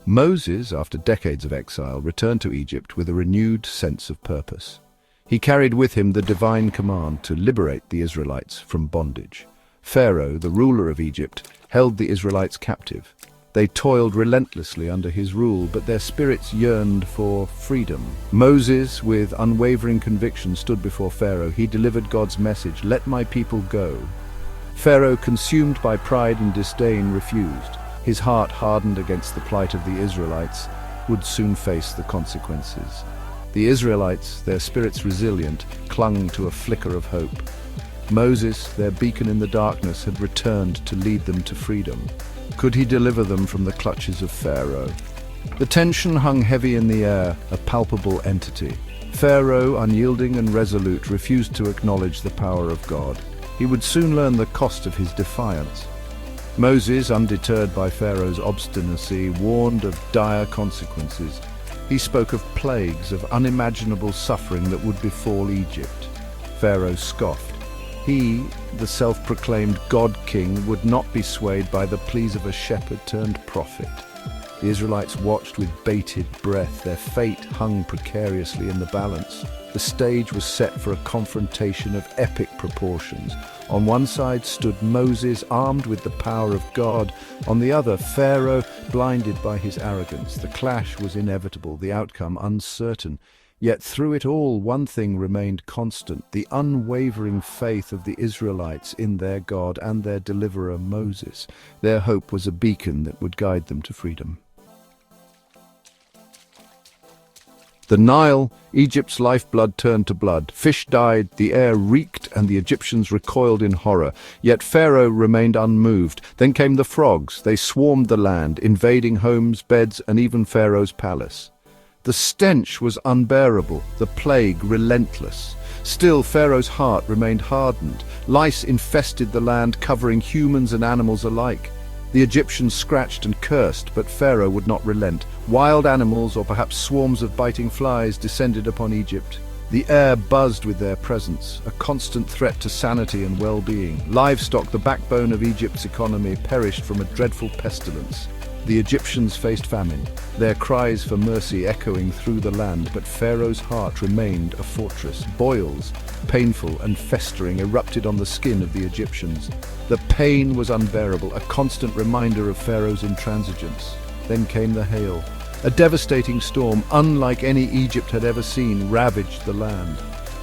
Moses, after decades of exile, returned to Egypt with a renewed sense of purpose. He carried with him the divine command to liberate the Israelites from bondage. Pharaoh, the ruler of Egypt, held the Israelites captive. They toiled relentlessly under his rule, but their spirits yearned for freedom. Moses, with unwavering conviction, stood before Pharaoh. He delivered God's message, "Let my people go." Pharaoh, consumed by pride and disdain, refused. His heart, hardened against the plight of the Israelites, would soon face the consequences. The Israelites, their spirits resilient, clung to a flicker of hope. Moses, their beacon in the darkness, had returned to lead them to freedom. Could he deliver them from the clutches of Pharaoh? The tension hung heavy in the air, a palpable entity. Pharaoh, unyielding and resolute, refused to acknowledge the power of God. He would soon learn the cost of his defiance. Moses, undeterred by Pharaoh's obstinacy, warned of dire consequences. He spoke of plagues, of unimaginable suffering that would befall Egypt. Pharaoh scoffed. He, the self-proclaimed God-king, would not be swayed by the pleas of a shepherd-turned-prophet. The Israelites watched with bated breath. Their fate hung precariously in the balance. The stage was set for a confrontation of epic proportions. On one side stood Moses, armed with the power of God. On the other, Pharaoh, blinded by his arrogance. The clash was inevitable, the outcome uncertain. Yet through it all, one thing remained constant: the unwavering faith of the Israelites in their God and their deliverer Moses. Their hope was a beacon that would guide them to freedom. The Nile, Egypt's lifeblood, turned to blood. Fish died, the air reeked, and the Egyptians recoiled in horror. Yet Pharaoh remained unmoved. Then came the frogs. They swarmed the land, invading homes, beds, and even Pharaoh's palace. The stench was unbearable, the plague relentless. Still, Pharaoh's heart remained hardened. Lice infested the land, covering humans and animals alike. The Egyptians scratched and cursed, but Pharaoh would not relent. Wild animals, or perhaps swarms of biting flies, descended upon Egypt. The air buzzed with their presence, a constant threat to sanity and well-being. Livestock, the backbone of Egypt's economy, perished from a dreadful pestilence. The Egyptians faced famine, their cries for mercy echoing through the land, but Pharaoh's heart remained a fortress. Boils, painful and festering, erupted on the skin of the Egyptians. The pain was unbearable, a constant reminder of Pharaoh's intransigence. Then came the hail. A devastating storm, unlike any Egypt had ever seen, ravaged the land.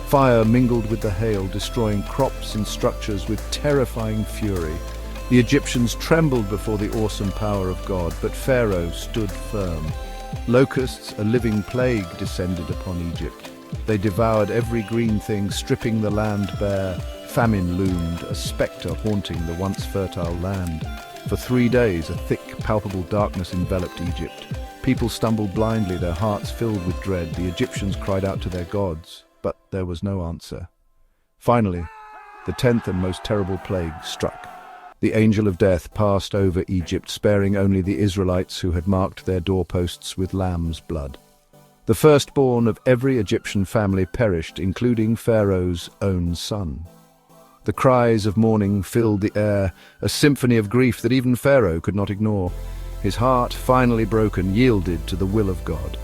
Fire mingled with the hail, destroying crops and structures with terrifying fury. The Egyptians trembled before the awesome power of God, but Pharaoh stood firm. Locusts, a living plague, descended upon Egypt. They devoured every green thing, stripping the land bare. Famine loomed, a spectre haunting the once fertile land. For 3 days, a thick, palpable darkness enveloped Egypt. People stumbled blindly, their hearts filled with dread. The Egyptians cried out to their gods, but there was no answer. Finally, the 10th and most terrible plague struck. The angel of death passed over Egypt, sparing only the Israelites who had marked their doorposts with lamb's blood. The firstborn of every Egyptian family perished, including Pharaoh's own son. The cries of mourning filled the air, a symphony of grief that even Pharaoh could not ignore. His heart, finally broken, yielded to the will of God.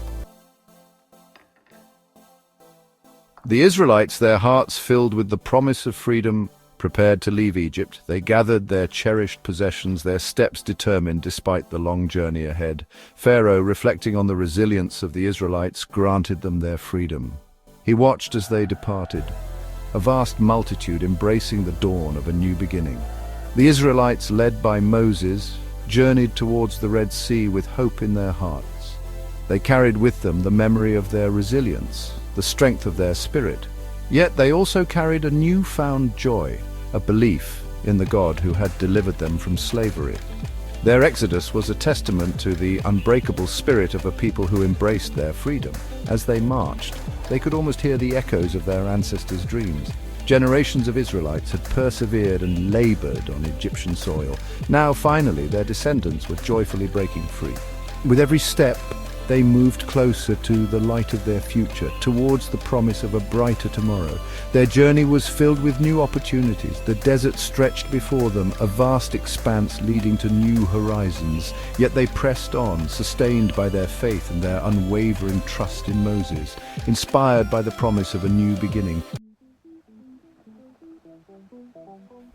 The Israelites, their hearts filled with the promise of freedom, prepared to leave Egypt. They gathered their cherished possessions, their steps determined despite the long journey ahead. Pharaoh, reflecting on the resilience of the Israelites, granted them their freedom. He watched as they departed, a vast multitude embracing the dawn of a new beginning. The Israelites, led by Moses, journeyed towards the Red Sea with hope in their hearts. They carried with them the memory of their resilience, the strength of their spirit. Yet they also carried a newfound joy, a belief in the God who had delivered them from slavery. Their exodus was a testament to the unbreakable spirit of a people who embraced their freedom. As they marched, they could almost hear the echoes of their ancestors' dreams. Generations of Israelites had persevered and labored on Egyptian soil. Now, finally, their descendants were joyfully breaking free. With every step, They moved closer to the light of their future, towards the promise of a brighter tomorrow. Their journey was filled with new opportunities. The desert stretched before them, a vast expanse leading to new horizons. Yet they pressed on, sustained by their faith and their unwavering trust in Moses, inspired by the promise of a new beginning.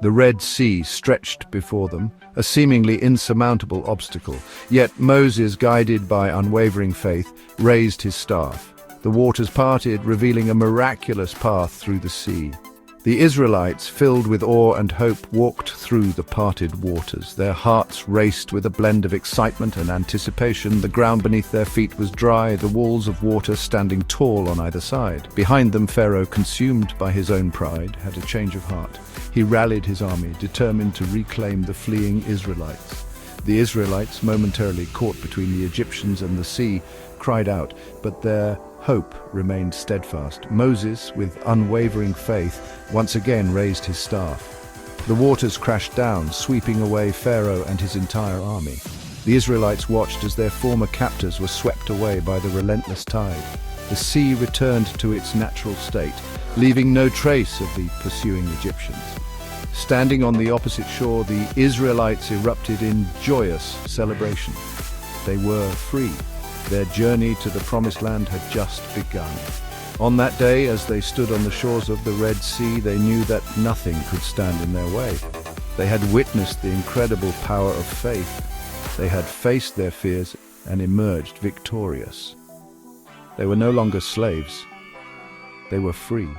The Red Sea stretched before them, a seemingly insurmountable obstacle. Yet Moses, guided by unwavering faith, raised his staff. The waters parted, revealing a miraculous path through the sea. The Israelites, filled with awe and hope, walked through the parted waters. Their hearts raced with a blend of excitement and anticipation. The ground beneath their feet was dry, the walls of water standing tall on either side. Behind them, Pharaoh, consumed by his own pride, had a change of heart. He rallied his army, determined to reclaim the fleeing Israelites. The Israelites, momentarily caught between the Egyptians and the sea, cried out, but their hope remained steadfast. Moses, with unwavering faith, once again raised his staff. The waters crashed down, sweeping away Pharaoh and his entire army. The Israelites watched as their former captors were swept away by the relentless tide. The sea returned to its natural state, leaving no trace of the pursuing Egyptians. Standing on the opposite shore, the Israelites erupted in joyous celebration. They were free. Their journey to the Promised Land had just begun. On that day, as they stood on the shores of the Red Sea, they knew that nothing could stand in their way. They had witnessed the incredible power of faith. They had faced their fears and emerged victorious. They were no longer slaves. They were free.